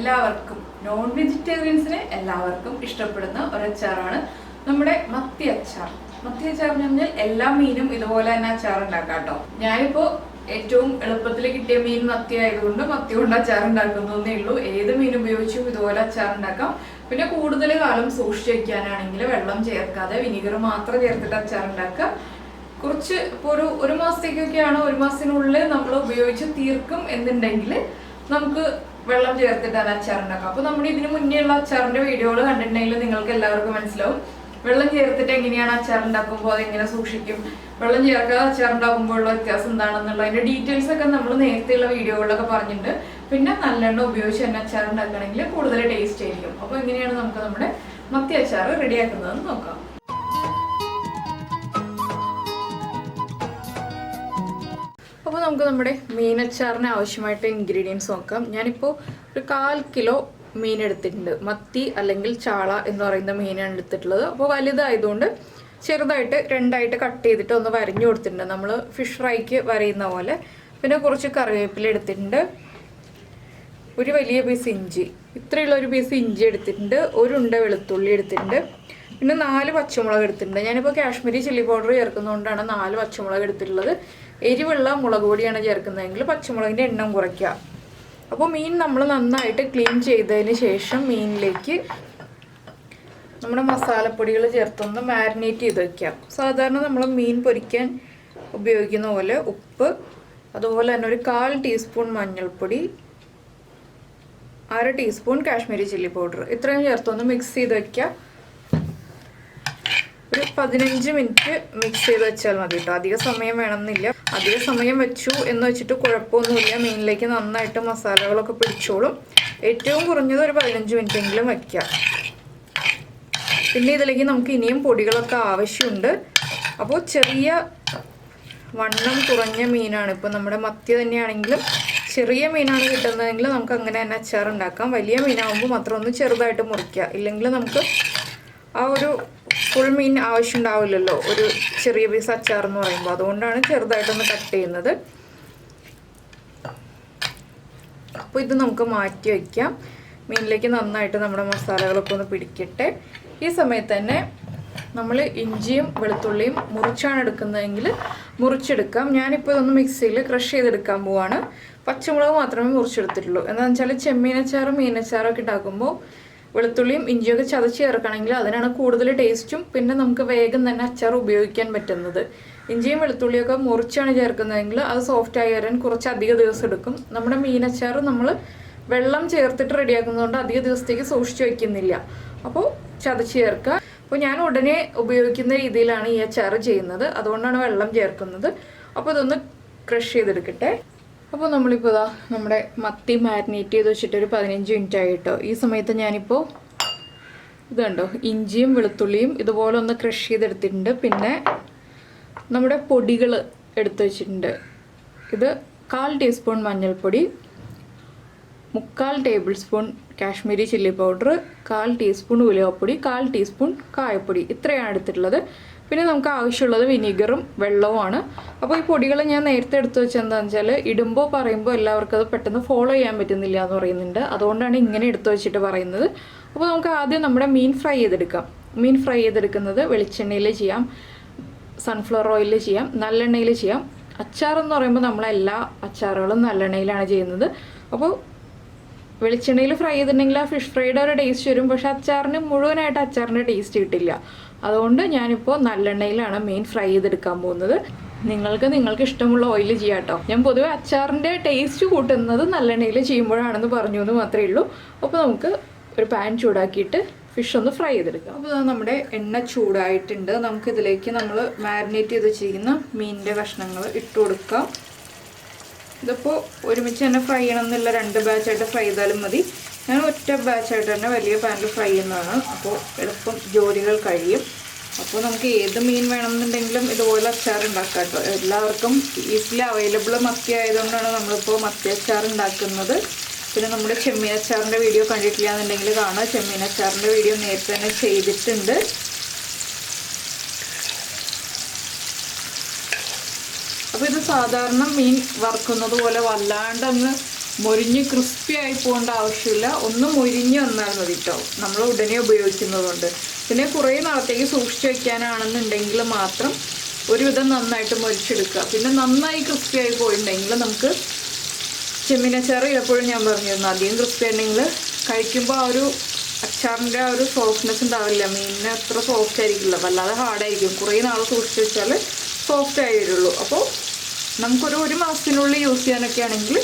എല്ലാവർക്കും നോൺ വെജിറ്റേറിയൻസിന് എല്ലാവർക്കും ഇഷ്ടപ്പെടുന്ന ഒരു അച്ചാറാണ് നമ്മുടെ മത്തി അച്ചാർ. മത്തി അച്ചാർ എന്ന് പറഞ്ഞാൽ എല്ലാ മീനും ഇതുപോലെ തന്നെ അച്ചാർ ഉണ്ടാക്കാം കേട്ടോ. ഞാനിപ്പോ ഏറ്റവും എളുപ്പത്തിൽ കിട്ടിയ മീൻ മത്തി ആയതുകൊണ്ട് മത്തി കൊണ്ട് അച്ചാർ ഉണ്ടാക്കുന്നേ ഉള്ളൂ. ഏത് മീൻ ഉപയോഗിച്ചും ഇതുപോലെ അച്ചാർ ഉണ്ടാക്കാം. പിന്നെ കൂടുതൽ കാലം സൂക്ഷിച്ചു വെക്കാനാണെങ്കിൽ വെള്ളം ചേർക്കാതെ വിനീഗർ മാത്രം ചേർത്തിട്ട് അച്ചാർ ഉണ്ടാക്കുക. കുറച്ച് ഇപ്പോൾ ഒരു മാസത്തേക്കൊക്കെയാണ്, ഒരു മാസത്തിനുള്ളിൽ നമ്മൾ ഉപയോഗിച്ച് തീർക്കും എന്നുണ്ടെങ്കിൽ നമുക്ക് വെള്ളം ചേർത്തിട്ടാണ് അച്ചാർ ഉണ്ടാക്കാം. അപ്പോൾ നമ്മുടെ ഇതിന് മുന്നേ ഉള്ള അച്ചാറിന്റെ വീഡിയോകൾ കണ്ടിട്ടുണ്ടെങ്കിൽ നിങ്ങൾക്ക് എല്ലാവർക്കും മനസ്സിലാവും വെള്ളം ചേർത്തിട്ട് എങ്ങനെയാണ് അച്ചാർ ഉണ്ടാക്കുമ്പോൾ അതെങ്ങനെ സൂക്ഷിക്കും, വെള്ളം ചേർക്കാതെ അച്ചാർ ഉണ്ടാക്കുമ്പോഴുള്ള വ്യത്യാസം എന്താണെന്നുള്ള അതിന്റെ ഡീറ്റെയിൽസ് ഒക്കെ നമ്മൾ നേരത്തെയുള്ള വീഡിയോകളിലൊക്കെ പറഞ്ഞിട്ടുണ്ട്. പിന്നെ നല്ലെണ്ണ ഉപയോഗിച്ച് തന്നെ അച്ചാർ ഉണ്ടാക്കുകയാണെങ്കിൽ കൂടുതൽ ടേസ്റ്റ് ആയിരിക്കും. അപ്പോൾ എങ്ങനെയാണ് നമുക്ക് നമ്മുടെ മത്തി അച്ചാർ റെഡിയാക്കുന്നതെന്ന് നോക്കാം. അപ്പോൾ നമുക്ക് നമ്മുടെ മീൻ അച്ചാറിന് ആവശ്യമായിട്ട് ഇൻഗ്രീഡിയൻസ് നോക്കാം. ഞാനിപ്പോൾ ഒരു 1/4 കിലോ മീൻ എടുത്തിട്ടുണ്ട്. മത്തി അല്ലെങ്കിൽ ചാള എന്ന് പറയുന്ന മീനാണ് എടുത്തിട്ടുള്ളത്. അപ്പോൾ വലുതായതുകൊണ്ട് ചെറുതായിട്ട് 2ആയിട്ട് കട്ട് ചെയ്തിട്ട് ഒന്ന് വരഞ്ഞു കൊടുത്തിട്ടുണ്ട്, നമ്മൾ ഫിഷ് ഫ്രൈക്ക് വരയുന്ന പോലെ. പിന്നെ കുറച്ച് കറിവേപ്പില എടുത്തിട്ടുണ്ട്, ഒരു വലിയ പീസ് ഇഞ്ചി, ഇത്രയുള്ള ഒരു പീസ് ഇഞ്ചി എടുത്തിട്ടുണ്ട്, ഒരു ഉണ്ട വെളുത്തുള്ളി എടുത്തിട്ടുണ്ട്, പിന്നെ 4 പച്ചമുളക് എടുത്തിട്ടുണ്ട്. ഞാനിപ്പോൾ കാശ്മീരി ചില്ലി പൗഡർ ചേർക്കുന്നതുകൊണ്ടാണ് 4 പച്ചമുളക് എടുത്തിട്ടുള്ളത്. എരിവുള്ള മുളക് പൊടിയാണ് ചേർക്കുന്നതെങ്കിൽ പച്ചമുളകിൻ്റെ എണ്ണം കുറയ്ക്കുക. അപ്പോൾ മീൻ നമ്മൾ നന്നായിട്ട് ക്ലീൻ ചെയ്തതിന് ശേഷം മീനിലേക്ക് നമ്മുടെ മസാലപ്പൊടികൾ ചേർത്തൊന്ന് മാരിനേറ്റ് ചെയ്ത് വയ്ക്കാം. സാധാരണ നമ്മൾ മീൻ പൊരിക്കാൻ ഉപയോഗിക്കുന്ന പോലെ ഉപ്പ്, അതുപോലെ തന്നെ ഒരു 1/4 ടീസ്പൂൺ മഞ്ഞൾപ്പൊടി, 1/2 ടീസ്പൂൺ കാശ്മീരി ചില്ലി പൗഡർ, ഇത്രയും ചേർത്തൊന്ന് മിക്സ് ചെയ്ത് വയ്ക്കുക. ഒരു 15 മിനിറ്റ് മിക്സ് ചെയ്ത് വെച്ചാൽ മതി കേട്ടോ. അധിക സമയം വേണമെന്നില്ല. അധിക സമയം വെച്ചു എന്ന് വെച്ചിട്ട് കുഴപ്പമൊന്നുമില്ല, മീനിലേക്ക് നന്നായിട്ട് മസാലകളൊക്കെ പിടിച്ചോളും. ഏറ്റവും കുറഞ്ഞത് ഒരു 15 മിനിറ്റ് എങ്കിലും വയ്ക്കാം. പിന്നെ ഇതിലേക്ക് നമുക്ക് ഇനിയും പൊടികളൊക്കെ ആവശ്യമുണ്ട്. അപ്പോൾ ചെറിയ വണ്ണം കുറഞ്ഞ മീനാണ്, ഇപ്പോൾ നമ്മുടെ മത്തി തന്നെയാണെങ്കിലും ചെറിയ മീനാണ് കിട്ടുന്നതെങ്കിൽ നമുക്ക് അങ്ങനെ തന്നെ അച്ചാർ ഉണ്ടാക്കാം. വലിയ മീനാകുമ്പോൾ മാത്രം ഒന്ന് ചെറുതായിട്ട് മുറിക്കുക, ഇല്ലെങ്കിൽ നമുക്ക് ആ ഒരു ഫുൾ മീൻ ആവശ്യം ഉണ്ടാവില്ലല്ലോ ഒരു ചെറിയ പീസ് അച്ചാർ എന്ന് പറയുമ്പോൾ. അതുകൊണ്ടാണ് ചെറുതായിട്ടൊന്ന് കട്ട് ചെയ്യുന്നത്. അപ്പോൾ ഇത് നമുക്ക് മാറ്റി വയ്ക്കാം. മീനിലേക്ക് നന്നായിട്ട് നമ്മുടെ മസാലകളൊക്കെ ഒന്ന് പിടിക്കട്ടെ. ഈ സമയത്ത് തന്നെ നമ്മൾ ഇഞ്ചിയും വെളുത്തുള്ളിയും മുറിച്ചാണ് എടുക്കുന്നതെങ്കിൽ മുറിച്ചെടുക്കാം. ഞാനിപ്പോൾ ഇതൊന്ന് മിക്സിയിൽ ക്രഷ് ചെയ്തെടുക്കാൻ പോവാണ്. പച്ചമുളക് മാത്രമേ മുറിച്ചെടുത്തിട്ടുള്ളൂ. എന്താണെന്ന് വെച്ചാൽ ചെമ്മീനച്ചാറും മീനച്ചാറൊക്കെ ഉണ്ടാക്കുമ്പോൾ വെളുത്തുള്ളിയും ഇഞ്ചിയൊക്കെ ചതച്ച് ചേർക്കണമെങ്കിൽ അതിനാണ് കൂടുതൽ ടേസ്റ്റും പിന്നെ നമുക്ക് വേഗം തന്നെ അച്ചാർ ഉപയോഗിക്കാൻ പറ്റുന്നത്. ഇഞ്ചിയും വെളുത്തുള്ളിയൊക്കെ മുറിച്ചാണ് ചേർക്കുന്നതെങ്കിൽ അത് സോഫ്റ്റ് ആയി വരാൻ കുറച്ച് അധിക ദിവസം എടുക്കും. നമ്മുടെ മീനച്ചാർ നമ്മൾ വെള്ളം ചേർത്തിട്ട് റെഡിയാക്കുന്നതുകൊണ്ട് അധിക ദിവസത്തേക്ക് സൂക്ഷിച്ച് വയ്ക്കുന്നില്ല. അപ്പോൾ ചതച്ച് ചേർക്കുക. അപ്പോൾ ഞാൻ ഉടനെ ഉപയോഗിക്കുന്ന രീതിയിലാണ് ഈ അച്ചാർ ചെയ്യുന്നത്, അതുകൊണ്ടാണ് വെള്ളം ചേർക്കുന്നത്. അപ്പോൾ ഇതൊന്ന് ക്രഷ് ചെയ്തെടുക്കട്ടെ. അപ്പോൾ നമ്മളിപ്പോൾ ഇതാ നമ്മുടെ മത്തി മാരിനേറ്റ് ചെയ്ത് വെച്ചിട്ട് ഒരു 15 മിനിറ്റ് ആയിട്ടോ. ഈ സമയത്ത് ഞാനിപ്പോൾ ഇത് കണ്ടോ, ഇഞ്ചിയും വെളുത്തുള്ളിയും ഇതുപോലെ ഒന്ന് ക്രഷ് ചെയ്തെടുത്തിട്ടുണ്ട്. പിന്നെ നമ്മുടെ പൊടികൾ എടുത്ത് വെച്ചിട്ടുണ്ട്. ഇത് 1/4 ടീസ്പൂൺ മഞ്ഞൾപ്പൊടി, 3/4 tablespoon Kashmiri chilli powder, 1/4 teaspoon ഉലുവപ്പൊടി, 1/4 ടീസ്പൂൺ കായപ്പൊടി, ഇത്രയാണ് എടുത്തിട്ടുള്ളത്. പിന്നെ നമുക്ക് ആവശ്യമുള്ളത് വിനീഗറും വെള്ളവുമാണ്. അപ്പോൾ ഈ പൊടികൾ ഞാൻ നേരത്തെ എടുത്ത് വെച്ചാൽ എന്താണെന്ന് വെച്ചാൽ ഇടുമ്പോൾ പറയുമ്പോൾ എല്ലാവർക്കും അത് പെട്ടെന്ന് ഫോളോ ചെയ്യാൻ പറ്റുന്നില്ല എന്ന് പറയുന്നുണ്ട്. അതുകൊണ്ടാണ് ഇങ്ങനെ എടുത്ത് വെച്ചിട്ട് പറയുന്നത്. അപ്പോൾ നമുക്ക് ആദ്യം നമ്മുടെ മീൻ ഫ്രൈ ചെയ്തെടുക്കാം. മീൻ ഫ്രൈ ചെയ്തെടുക്കുന്നത് വെളിച്ചെണ്ണയിൽ ചെയ്യാം, സൺഫ്ലവർ ഓയിലിൽ ചെയ്യാം, നല്ലെണ്ണയിൽ ചെയ്യാം. അച്ചാർ എന്ന് പറയുമ്പോൾ നമ്മളെല്ലാ അച്ചാറുകളും നല്ലെണ്ണയിലാണ് ചെയ്യുന്നത്. അപ്പോൾ വെളിച്ചെണ്ണയിൽ ഫ്രൈ ചെയ്തിട്ടുണ്ടെങ്കിൽ ആ ഫിഷ് ഫ്രൈയുടെ ഒരു ടേസ്റ്റ് വരും, പക്ഷെ അച്ചാറിന് മുഴുവനായിട്ട് അച്ചാറിൻ്റെ ടേസ്റ്റ് കിട്ടില്ല. അതുകൊണ്ട് ഞാനിപ്പോൾ നല്ലെണ്ണയിലാണ് മീൻ ഫ്രൈ ചെയ്തെടുക്കാൻ പോകുന്നത്. നിങ്ങൾക്ക് ഇഷ്ടമുള്ള ഓയിൽ ചെയ്യാം കേട്ടോ. ഞാൻ പൊതുവെ അച്ചാറിൻ്റെ ടേസ്റ്റ് കൂട്ടുന്നത് നല്ലെണ്ണയിൽ ചെയ്യുമ്പോഴാണെന്ന് പറഞ്ഞു എന്ന് മാത്രമേ ഉള്ളൂ. അപ്പോൾ നമുക്ക് ഒരു പാൻ ചൂടാക്കിയിട്ട് ഫിഷ് ഒന്ന് ഫ്രൈ ചെയ്തെടുക്കാം. അപ്പോൾ നമ്മുടെ എണ്ണ ചൂടായിട്ടുണ്ട്. നമുക്കിതിലേക്ക് നമ്മൾ മാരിനേറ്റ് ചെയ്ത് വെച്ചിരിക്കുന്ന മീനിൻ്റെ കഷ്ണങ്ങൾ ഇട്ട് കൊടുക്കാം. ഇതിപ്പോൾ ഒരുമിച്ച് തന്നെ ഫ്രൈ ചെയ്യണം എന്നില്ല, 2 ബാച്ചായിട്ട് ഫ്രൈ ചെയ്താലും മതി. ഞാൻ ഒറ്റ ബാച്ചായിട്ട് തന്നെ വലിയ പാനിൽ ഫ്രൈ ചെയ്യുന്നതാണ്. അപ്പോൾ എളുപ്പം ജോലികൾ കഴിയും. അപ്പോൾ നമുക്ക് ഏത് മീൻ വേണമെന്നുണ്ടെങ്കിലും ഇതുപോലെ അച്ചാർ ഉണ്ടാക്കാം കേട്ടോ. എല്ലാവർക്കും ഈസിലി അവൈലബിൾ മത്തി ആയതുകൊണ്ടാണ് നമ്മളിപ്പോൾ മത്തി അച്ചാർ ഉണ്ടാക്കുന്നത്. പിന്നെ നമ്മുടെ ചെമ്മീൻ അച്ചാറിൻ്റെ വീഡിയോ കണ്ടിട്ടില്ല എന്നുണ്ടെങ്കിൽ കാണാം. ചെമ്മീൻ അച്ചാറിൻ്റെ വീഡിയോ നേരത്തെ തന്നെ ചെയ്തിട്ടുണ്ട്. അപ്പോൾ ഇത് സാധാരണ മീൻ വറുക്കുന്നത് പോലെ വല്ലാണ്ട് അങ്ങ് മൊരിഞ്ഞ് ക്രിസ്പി ആയി പോകേണ്ട ആവശ്യമില്ല, ഒന്ന് മൊരിഞ്ഞ് വന്നാൽ മതി കേട്ടോ, നമ്മൾ ഉടനെ ഉപയോഗിക്കുന്നതുകൊണ്ട്. പിന്നെ കുറേ നാളത്തേക്ക് സൂക്ഷിച്ച് വയ്ക്കാനാണെന്നുണ്ടെങ്കിൽ മാത്രം ഒരുവിധം നന്നായിട്ട് മൊരിച്ചെടുക്കുക. പിന്നെ നന്നായി ക്രിസ്പി ആയി പോയിട്ടുണ്ടെങ്കിൽ നമുക്ക് ചെമ്മീൻ അച്ചാർ എപ്പോഴും ഞാൻ പറഞ്ഞിരുന്നു, അധികം ക്രിസ്പി ഉണ്ടെങ്കിൽ കഴിക്കുമ്പോൾ ആ ഒരു അച്ചാറിൻ്റെ ആ ഒരു സോഫ്റ്റ്നെസ് ഉണ്ടാവില്ല, മീനിന് അത്ര സോഫ്റ്റ് ആയിരിക്കില്ല, വല്ലാതെ ഹാർഡായിരിക്കും. കുറേ നാൾ സൂക്ഷിച്ച് വെച്ചാൽ സോഫ്റ്റ് ആയി വരുള്ളൂ. അപ്പോൾ നമുക്കൊരു മാസത്തിനുള്ളിൽ യൂസ് ചെയ്യാനൊക്കെ ആണെങ്കിൽ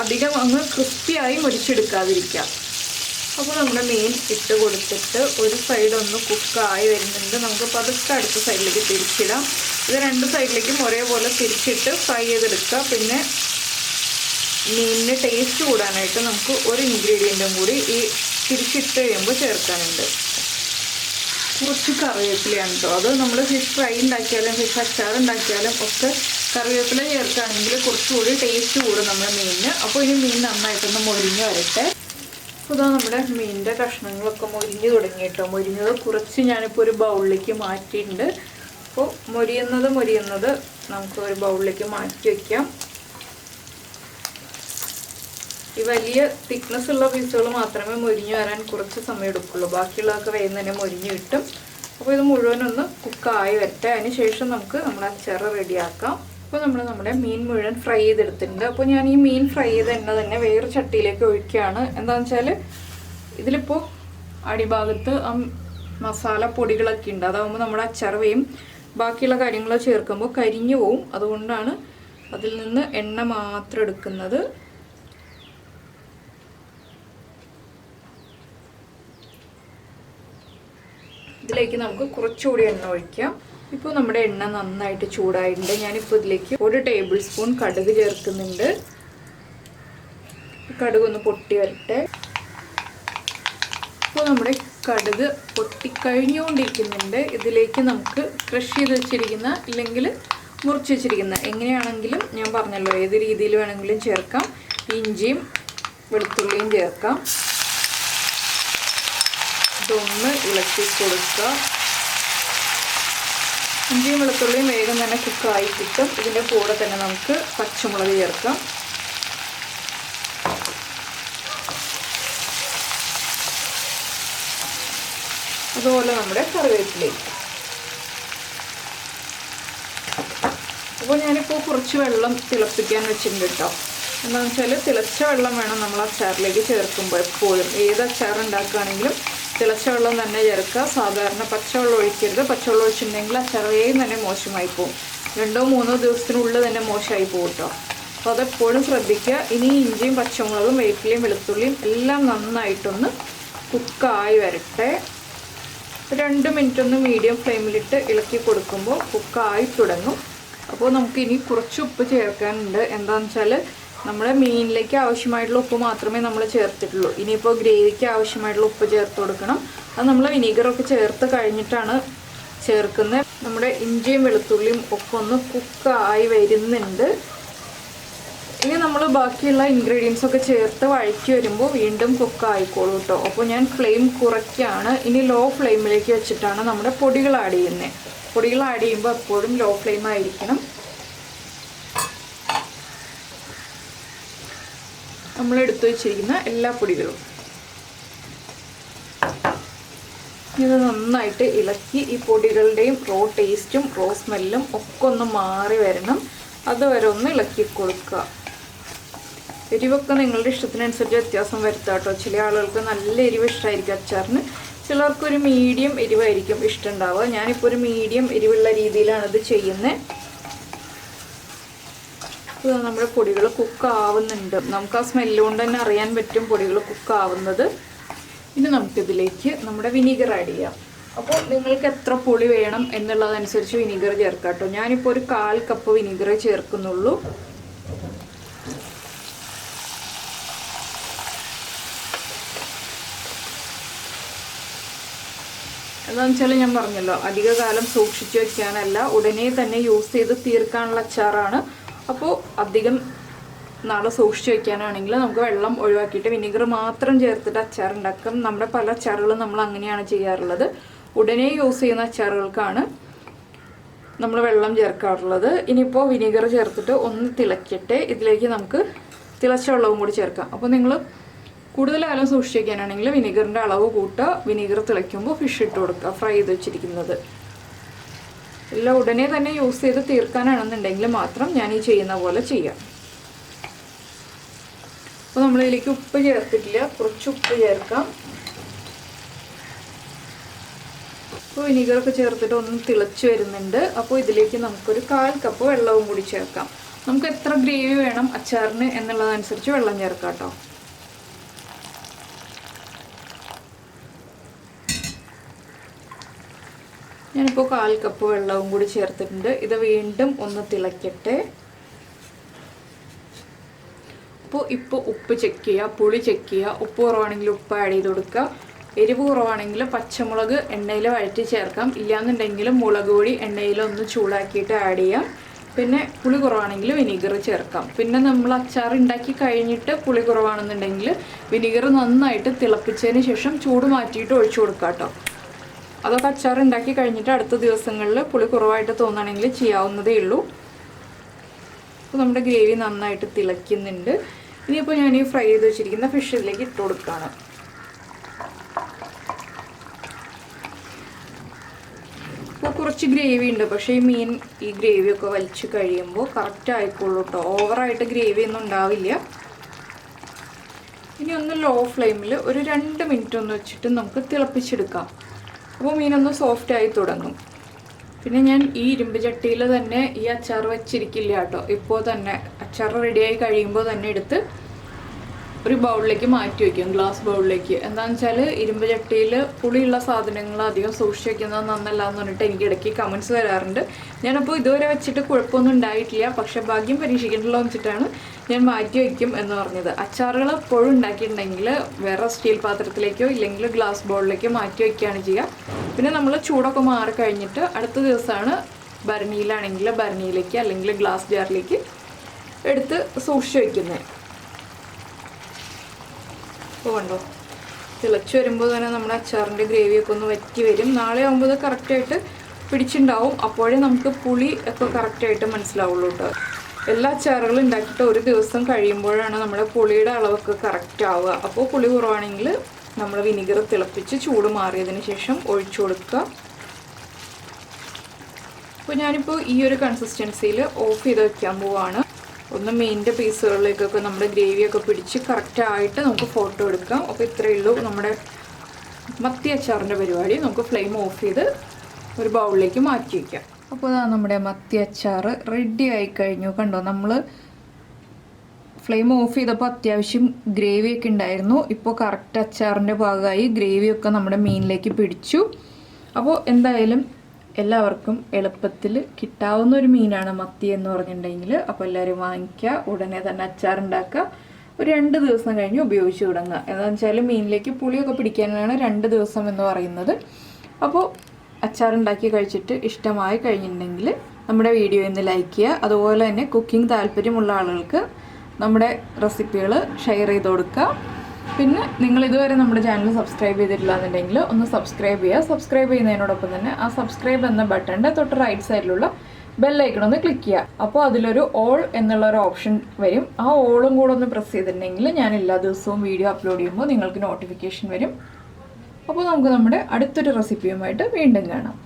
അധികം അങ്ങ് ക്രിസ്പിയായി മൊരിച്ചെടുക്കാതിരിക്കുക. അപ്പോൾ നമ്മുടെ മീൻ ഇട്ട് കൊടുത്തിട്ട് ഒരു സൈഡ് ഒന്ന് കുക്കായി വരുന്നുണ്ട്. നമുക്ക് പതുക്കെ അടുത്ത സൈഡിലേക്ക് തിരിച്ചിടാം. ഇത് രണ്ട് സൈഡിലേക്കും ഒരേപോലെ തിരിച്ചിട്ട് ഫ്രൈ ചെയ്തെടുക്കുക. പിന്നെ മീനിന് ടേസ്റ്റ് കൂടാനായിട്ട് നമുക്ക് ഒരു ഇൻഗ്രീഡിയൻറ്റും കൂടി ഈ തിരിച്ചിട്ട് കഴിയുമ്പോൾ ചേർക്കാനുണ്ട്. കുറച്ച് കറിവേപ്പിലയാണ് കേട്ടോ. അത് നമ്മൾ ഫിഷ് ഫ്രൈ ഉണ്ടാക്കിയാലും ഫിഷ് അച്ചാർ ഉണ്ടാക്കിയാലും ഒക്കെ കറിവേപ്പില ചേർക്കുകയാണെങ്കിൽ കുറച്ചുകൂടി ടേസ്റ്റ് കൂടും നമ്മുടെ മീനിന്. അപ്പോൾ ഇനി മീൻ നന്നായിട്ടൊന്ന് മൊരിഞ്ഞ് വരട്ടെ. അപ്പോൾ ഇതാ നമ്മുടെ മീനിൻ്റെ കഷ്ണങ്ങളൊക്കെ മൊരിഞ്ഞ് തുടങ്ങി കേട്ടോ. മൊരിഞ്ഞത് കുറച്ച് ഞാനിപ്പോൾ ഒരു ബൗളിലേക്ക് മാറ്റിയിട്ടുണ്ട്. അപ്പോൾ മൊരിയുന്നത് നമുക്ക് ഒരു ബൗളിലേക്ക് മാറ്റി വയ്ക്കാം. ഈ വലിയ തിക്നെസ് ഉള്ള പീസുകൾ മാത്രമേ മൊരിഞ്ഞ് വരാൻ കുറച്ച് സമയം എടുക്കുള്ളൂ, ബാക്കിയുള്ളതൊക്കെ വേഗം തന്നെ മൊരിഞ്ഞ് കിട്ടും. അപ്പോൾ ഇത് മുഴുവനൊന്ന് കുക്കായി വരട്ടെ. അതിന് ശേഷം നമുക്ക് നമ്മുടെ അച്ചാർ റെഡിയാക്കാം. അപ്പോൾ നമ്മുടെ മീൻ മുഴുവൻ ഫ്രൈ ചെയ്തെടുത്തിട്ടുണ്ട്. അപ്പോൾ ഞാൻ ഈ മീൻ ഫ്രൈ ചെയ്ത എണ്ണ തന്നെ വേറെ ചട്ടിയിലേക്ക് ഒഴിക്കുകയാണ്. എന്താണെന്ന് വെച്ചാൽ ഇതിലിപ്പോൾ അടിഭാഗത്ത് ആ മസാല പൊടികളൊക്കെ ഉണ്ട്, അതാകുമ്പോൾ നമ്മുടെ അച്ചാർ വേയും ബാക്കിയുള്ള കാര്യങ്ങൾ ചേർക്കുമ്പോൾ കരിഞ്ഞു പോവും. അതുകൊണ്ടാണ് അതിൽ നിന്ന് എണ്ണ മാത്രം എടുക്കുന്നത്. ഇതിലേക്ക് നമുക്ക് കുറച്ചുകൂടി എണ്ണ ഒഴിക്കാം. ഇപ്പോൾ നമ്മുടെ എണ്ണ നന്നായിട്ട് ചൂടായിട്ടുണ്ട്. ഞാനിപ്പോൾ ഇതിലേക്ക് 1 ടേബിൾ സ്പൂൺ കടുക് ചേർക്കുന്നുണ്ട്. കടുക് ഒന്ന് പൊട്ടി വരട്ടെ. ഇപ്പോൾ നമ്മുടെ കടുക് പൊട്ടിക്കഴിഞ്ഞുകൊണ്ടിരിക്കുന്നുണ്ട്. ഇതിലേക്ക് നമുക്ക് ക്രഷ് ചെയ്ത് വെച്ചിരിക്കുന്ന ഇല്ലെങ്കിൽ മുറിച്ച് വെച്ചിരിക്കുന്ന എങ്ങനെയാണെങ്കിലും ഞാൻ പറഞ്ഞല്ലോ ഏത് രീതിയിൽ വേണമെങ്കിലും ചേർക്കാം. ഇഞ്ചിയും വെളുത്തുള്ളിയും ചേർക്കാം. ഇതൊന്ന് ഇളക്കി കൊടുക്കുക. ഇഞ്ചിയും വെളുത്തുള്ളിയും വേഗം തന്നെ കുക്കായി കിട്ടും. ഇതിൻ്റെ കൂടെ തന്നെ നമുക്ക് പച്ചമുളക് ചേർക്കാം. അതുപോലെ നമ്മുടെ കറിവേപ്പിലയും. അപ്പോൾ ഞാനിപ്പോൾ കുറച്ച് വെള്ളം തിളപ്പിക്കാൻ വെച്ചിട്ടുണ്ട് കേട്ടോ. എന്താണെന്ന് വെച്ചാൽ തിളച്ച വെള്ളം വേണം നമ്മൾ അച്ചാറിലേക്ക് ചേർക്കുമ്പോൾ. എപ്പോഴും ഏത് അച്ചാർ ഉണ്ടാക്കുകയാണെങ്കിലും തിളച്ച വെള്ളം തന്നെ ചേർക്കുക. സാധാരണ പച്ചവെള്ളം ഒഴിക്കരുത്. പച്ചവെള്ളം ഒഴിച്ചിട്ടുണ്ടെങ്കിൽ അച്ചാർ വേഗം തന്നെ മോശമായി പോകും. 2-3 ദിവസത്തിനുള്ളിൽ തന്നെ മോശമായി പോകും കേട്ടോ. അപ്പോൾ അതെപ്പോഴും ശ്രദ്ധിക്കുക. ഇനി ഇഞ്ചിയും പച്ചമുളകും വേപ്പിലയും വെളുത്തുള്ളിയും എല്ലാം നന്നായിട്ടൊന്ന് കുക്കായി വരട്ടെ. 2 മിനിറ്റ് ഒന്ന് മീഡിയം ഫ്ലെയിമിലിട്ട് ഇളക്കി കൊടുക്കുമ്പോൾ കുക്കായി തുടങ്ങും. അപ്പോൾ നമുക്കിനി കുറച്ച് ഉപ്പ് ചേർക്കാനുണ്ട്. എന്താണെന്ന് വെച്ചാൽ നമ്മുടെ മീനിലേക്ക് ആവശ്യമായിട്ടുള്ള ഉപ്പ് മാത്രമേ നമ്മൾ ചേർത്തിട്ടുള്ളൂ. ഇനിയിപ്പോൾ ഗ്രേവിക്ക് ആവശ്യമായിട്ടുള്ള ഉപ്പ് ചേർത്ത് കൊടുക്കണം. അത് നമ്മൾ വിനീഗറൊക്കെ ചേർത്ത് കഴിഞ്ഞിട്ടാണ് ചേർക്കുന്നത്. നമ്മുടെ ഇഞ്ചിയും വെളുത്തുള്ളിയും ഒക്കെ ഒന്ന് കുക്കായി വരുന്നുണ്ട്. ഇനി നമ്മൾ ബാക്കിയുള്ള ഇൻഗ്രീഡിയൻസ് ഒക്കെ ചേർത്ത് വഴറ്റി വരുമ്പോൾ വീണ്ടും കുക്കായിക്കോളൂ കേട്ടോ. അപ്പോൾ ഞാൻ ഫ്ലെയിം കുറയ്ക്കുകയാണ്. ഇനി ലോ ഫ്ലെയിമിലേക്ക് വെച്ചിട്ടാണ് നമ്മുടെ പൊടികൾ ആഡ് ചെയ്യുന്നത്. പൊടികൾ ആഡ് ചെയ്യുമ്പോൾ എപ്പോഴും ലോ ഫ്ലെയിം ആയിരിക്കണം. നമ്മൾ എടുത്തു വെച്ചിരിക്കുന്ന എല്ലാ പൊടികളും ഇത് നന്നായിട്ട് ഇളക്കി ഈ പൊടികളുടെയും റോ ടേസ്റ്റും റോ സ്മെല്ലും ഒക്കെ ഒന്ന് മാറി വരണം. അതുവരെ ഒന്ന് ഇളക്കി കൊടുക്കുക. എരിവൊക്കെ നിങ്ങളുടെ ഇഷ്ടത്തിനനുസരിച്ച് വ്യത്യാസം വരുത്താം കേട്ടോ. ചില ആളുകൾക്ക് നല്ല എരിവ് ഇഷ്ടമായിരിക്കും അച്ചാറിന്, ചിലർക്കൊരു മീഡിയം എരിവായിരിക്കും ഇഷ്ടമുണ്ടാവുക. ഞാനിപ്പോൾ ഒരു മീഡിയം എരിവുള്ള രീതിയിലാണ് ഇത് ചെയ്യുന്നത്. നമ്മുടെ പൊടികൾ കുക്കാവുന്നുണ്ട്. നമുക്ക് ആ സ്മെല്ല് കൊണ്ട് തന്നെ അറിയാൻ പറ്റും പൊടികൾ കുക്കാവുന്നത്. ഇനി നമുക്കിതിലേക്ക് നമ്മുടെ വിനീഗർ ആഡ് ചെയ്യാം. അപ്പോൾ നിങ്ങൾക്ക് എത്ര പുളി വേണം എന്നുള്ളതനുസരിച്ച് വിനീഗർ ചേർക്കാം കേട്ടോ. ഞാനിപ്പോൾ ഒരു 1/4 കപ്പ് വിനീഗറേ ചേർക്കുന്നുള്ളൂ. എന്താണെന്ന് വെച്ചാൽ ഞാൻ പറഞ്ഞല്ലോ അധിക കാലം സൂക്ഷിച്ച് വയ്ക്കാനല്ല, ഉടനെ തന്നെ യൂസ് ചെയ്ത് തീർക്കാനുള്ള അച്ചാറാണ്. അപ്പോൾ അധികം നാളെ സൂക്ഷിച്ച് വയ്ക്കാനാണെങ്കിൽ നമുക്ക് വെള്ളം ഒഴിവാക്കിയിട്ട് വിനീഗർ മാത്രം ചേർത്തിട്ട് അച്ചാർ ഉണ്ടാക്കാം. നമ്മുടെ പല അച്ചാറുകളും നമ്മൾ അങ്ങനെയാണ് ചെയ്യാറുള്ളത്. ഉടനെ യൂസ് ചെയ്യുന്ന അച്ചാറുകൾക്കാണ് നമ്മൾ വെള്ളം ചേർക്കാറുള്ളത്. ഇനിയിപ്പോൾ വിനീഗർ ചേർത്തിട്ട് ഒന്ന് തിളക്കട്ടെ. ഇതിലേക്ക് നമുക്ക് തിളച്ച വെള്ളവും കൂടി ചേർക്കാം. അപ്പോൾ നിങ്ങൾ കൂടുതൽ കാലം സൂക്ഷിച്ച് വയ്ക്കാനാണെങ്കിൽ വിനീഗറിൻ്റെ അളവ് കൂട്ടുക. വിനീഗർ തിളയ്ക്കുമ്പോൾ ഫിഷ് ഇട്ട് കൊടുക്കുക, ഫ്രൈ ചെയ്ത് വെച്ചിരിക്കുന്നത്. എല്ലാം ഉടനെ തന്നെ യൂസ് ചെയ്ത് തീർക്കാനാണെന്നുണ്ടെങ്കിൽ മാത്രം ഞാൻ ഈ ചെയ്യുന്ന പോലെ ചെയ്യാം. അപ്പോൾ നമ്മളിതിലേക്ക് ഉപ്പ് ചേർത്തിട്ടില്ല, കുറച്ച് ഉപ്പ് ചേർക്കാം. അപ്പോൾ വിനീഗറൊക്കെ ചേർത്തിട്ട് ഒന്ന് തിളച്ച് വരുന്നുണ്ട്. അപ്പോൾ ഇതിലേക്ക് നമുക്കൊരു 1/4 കപ്പ് വെള്ളവും കൂടി ചേർക്കാം. നമുക്ക് എത്ര ഗ്രേവി വേണം അച്ചാറിന് എന്നുള്ളതനുസരിച്ച് വെള്ളം ചേർക്കാം കേട്ടോ. ഞാനിപ്പോൾ 1/4 കപ്പ് വെള്ളവും കൂടി ചേർത്തിട്ടുണ്ട്. ഇത് വീണ്ടും ഒന്ന് തിളയ്ക്കട്ടെ. ഇപ്പോൾ ഉപ്പ് ചെക്ക് ചെയ്യുക, പുളി ചെക്ക് ചെയ്യുക. ഉപ്പ് കുറവാണെങ്കിൽ ഉപ്പ് ആഡ് ചെയ്ത് കൊടുക്കുക. എരിവ് കുറവാണെങ്കിൽ പച്ചമുളക് എണ്ണയിൽ വഴറ്റി ചേർക്കാം. ഇല്ലയെന്നുണ്ടെങ്കിൽ മുളക് പൊടി എണ്ണയിൽ ഒന്ന് ചൂടാക്കിയിട്ട് ആഡ് ചെയ്യാം. പിന്നെ പുളി കുറവാണെങ്കിൽ വിനീഗർ ചേർക്കാം. പിന്നെ നമ്മൾ അച്ചാർ ഉണ്ടാക്കി കഴിഞ്ഞിട്ട് പുളി കുറവാണെന്നുണ്ടെങ്കിൽ വിനീഗർ നന്നായിട്ട് തിളപ്പിച്ചതിന് ശേഷം ചൂട് മാറ്റിയിട്ട് ഒഴിച്ചു കൊടുക്കാം കേട്ടോ. അതൊക്കെ അച്ചാർ ഉണ്ടാക്കി കഴിഞ്ഞിട്ട് അടുത്ത ദിവസങ്ങളിൽ പുളി കുറവായിട്ട് തോന്നുകയാണെങ്കിൽ ചെയ്യാവുന്നതേ ഉള്ളൂ. അപ്പോൾ നമ്മുടെ ഗ്രേവി നന്നായിട്ട് തിളയ്ക്കുന്നുണ്ട്. ഇനിയിപ്പോൾ ഞാൻ ഈ ഫ്രൈ ചെയ്ത് വെച്ചിരിക്കുന്ന ഫിഷ് ഇതിലേക്ക് ഇട്ട് കൊടുക്കുകയാണ്. അപ്പോൾ കുറച്ച് ഗ്രേവി ഉണ്ട്, പക്ഷേ ഈ ഗ്രേവിയൊക്കെ വലിച്ച് കഴിയുമ്പോൾ കറക്റ്റ് ആയിക്കോളൂ കേട്ടോ. ഓവറായിട്ട് ഗ്രേവി ഒന്നും ഉണ്ടാവില്ല. ഇനി ഒന്ന് ലോ ഫ്ലെയിമിൽ ഒരു 2 മിനിറ്റ് ഒന്ന് വെച്ചിട്ട് നമുക്ക് തിളപ്പിച്ചെടുക്കാം. അപ്പോൾ മീനൊന്ന് സോഫ്റ്റ് ആയി തുടങ്ങും. പിന്നെ ഞാൻ ഈ ഇരുമ്പ് ചട്ടിയിൽ തന്നെ ഈ അച്ചാർ വെച്ചിരിക്കില്ല കേട്ടോ. ഇപ്പോൾ തന്നെ അച്ചാർ റെഡിയായി കഴിയുമ്പോൾ തന്നെ എടുത്ത് ഒരു ബൗളിലേക്ക് മാറ്റി വയ്ക്കും, ഗ്ലാസ് ബൗളിലേക്ക്. എന്താണെന്ന് വെച്ചാൽ ഇരുമ്പ് ചട്ടിയിൽ പുളിയുള്ള സാധനങ്ങൾ അധികം സൂക്ഷിച്ച് വയ്ക്കുന്നത് നന്നല്ല എന്ന് പറഞ്ഞിട്ട് എനിക്ക് ഇടയ്ക്ക് കമൻസ് വരാറുണ്ട്. ഞാനപ്പോൾ ഇതുവരെ വെച്ചിട്ട് കുഴപ്പമൊന്നും ഉണ്ടായിട്ടില്ല, പക്ഷേ ഭാഗ്യം പരീക്ഷിക്കണ്ടല്ലോ വെച്ചിട്ടാണ് ഞാൻ മാറ്റി വയ്ക്കും എന്ന് പറഞ്ഞത്. അച്ചാറുകൾ എപ്പോഴും ഉണ്ടാക്കിയിട്ടുണ്ടെങ്കിൽ വേറെ സ്റ്റീൽ പാത്രത്തിലേക്കോ ഇല്ലെങ്കിൽ ഗ്ലാസ് ബൗളിലേക്കോ മാറ്റി വയ്ക്കുകയാണ് ചെയ്യുക. പിന്നെ നമ്മൾ ചൂടൊക്കെ മാറി കഴിഞ്ഞിട്ട് അടുത്ത ദിവസമാണ് ഭരണിയിലാണെങ്കിൽ ഭരണിയിലേക്ക് അല്ലെങ്കിൽ ഗ്ലാസ് ജാറിലേക്ക് എടുത്ത് സൂക്ഷിച്ച് വയ്ക്കുന്നത്. അപ്പോൾ കണ്ടോ, തിളച്ച് വരുമ്പോൾ തന്നെ നമ്മുടെ അച്ചാറിൻ്റെ ഗ്രേവിയൊക്കെ ഒന്ന് വറ്റി വരും. നാളെ ആകുമ്പോൾ ഇത് കറക്റ്റായിട്ട് പിടിച്ചിട്ടുണ്ടാവും. അപ്പോഴേ നമുക്ക് പുളി ഒക്കെ കറക്റ്റായിട്ട് മനസ്സിലാവുള്ളൂ കേട്ടോ. എല്ലാ അച്ചാറുകളും ഉണ്ടാക്കിയിട്ട് ഒരു ദിവസം കഴിയുമ്പോഴാണ് നമ്മുടെ പുളിയുടെ അളവൊക്കെ കറക്റ്റ് ആവുക. അപ്പോൾ പുളി കുറവാണെങ്കിൽ നമ്മൾ വിനീഗർ തിളപ്പിച്ച് ചൂട് മാറിയതിന് ശേഷം ഒഴിച്ചു കൊടുക്കുക. അപ്പോൾ ഞാനിപ്പോൾ ഈ ഒരു കൺസിസ്റ്റൻസിയിൽ ഓഫ് ചെയ്ത് വയ്ക്കാൻ പോവാണ്. ഒന്ന് മീനിൻ്റെ പീസുകളിലേക്കൊക്കെ നമ്മുടെ ഗ്രേവിയൊക്കെ പിടിച്ച് കറക്റ്റായിട്ട് നമുക്ക് ഫോട്ടോ എടുക്കാം. അപ്പോൾ ഇത്രയേ ഉള്ളൂ നമ്മുടെ മത്തി അച്ചാറിൻ്റെ പരിപാടി. നമുക്ക് ഫ്ലെയിം ഓഫ് ചെയ്ത് ഒരു ബൗളിലേക്ക് മാറ്റി വയ്ക്കാം. അപ്പോൾ ഇതാ നമ്മുടെ മത്തി അച്ചാർ റെഡി ആയി കഴിഞ്ഞു. കണ്ടോ, നമ്മൾ ഫ്ലെയിം ഓഫ് ചെയ്തപ്പോൾ അത്യാവശ്യം ഗ്രേവിയൊക്കെ ഉണ്ടായിരുന്നു. ഇപ്പോൾ കറക്റ്റ് അച്ചാറിൻ്റെ ഭാഗമായി ഗ്രേവിയൊക്കെ നമ്മുടെ മീനിലേക്ക് പിടിച്ചു. അപ്പോൾ എന്തായാലും എല്ലാവർക്കും എളുപ്പത്തിൽ കിട്ടാവുന്ന ഒരു മീനാണ് മത്തി എന്ന് പറഞ്ഞിട്ടുണ്ടെങ്കിൽ. അപ്പോൾ എല്ലാവരും വാങ്ങിക്കുക, ഉടനെ തന്നെ അച്ചാറുണ്ടാക്കുക. ഒരു 2 ദിവസം കഴിഞ്ഞ് ഉപയോഗിച്ച് തുടങ്ങുക. എന്താണെന്ന് വെച്ചാൽ മീനിലേക്ക് പുളിയൊക്കെ പിടിക്കാനാണ് 2 ദിവസം എന്ന് പറയുന്നത്. അപ്പോൾ അച്ചാറുണ്ടാക്കി കഴിച്ചിട്ട് ഇഷ്ടമായി കഴിഞ്ഞിട്ടുണ്ടെങ്കിൽ നമ്മുടെ വീഡിയോ ഒന്ന് ലൈക്ക് ചെയ്യുക. അതുപോലെ തന്നെ കുക്കിംഗ് താല്പര്യമുള്ള ആളുകൾക്ക് നമ്മുടെ റെസിപ്പികൾ ഷെയർ ചെയ്ത് കൊടുക്കുക. പിന്നെ നിങ്ങൾ ഇതുവരെ നമ്മുടെ ചാനൽ സബ്സ്ക്രൈബ് ചെയ്തിട്ടില്ല എന്നുണ്ടെങ്കിൽ ഒന്ന് സബ്സ്ക്രൈബ് ചെയ്യുക. സബ്സ്ക്രൈബ് ചെയ്യുന്നതിനോടൊപ്പം തന്നെ ആ സബ്സ്ക്രൈബ് എന്ന ബട്ടൻ്റെ തൊട്ട് റൈറ്റ് സൈഡിലുള്ള ബെല്ലൈക്കൺ ഒന്ന് ക്ലിക്ക് ചെയ്യുക. അപ്പോൾ അതിലൊരു ഓൾ എന്നുള്ള ഒരു ഓപ്ഷൻ വരും. ആ ഓളും കൂടെ ഒന്ന് പ്രസ് ചെയ്തിട്ടുണ്ടെങ്കിൽ ഞാൻ എല്ലാ ദിവസവും വീഡിയോ അപ്ലോഡ് ചെയ്യുമ്പോൾ നിങ്ങൾക്ക് നോട്ടിഫിക്കേഷൻ വരും. അപ്പോൾ നമുക്ക് നമ്മുടെ അടുത്തൊരു റെസിപ്പിയുമായിട്ട് വീണ്ടും കാണാം.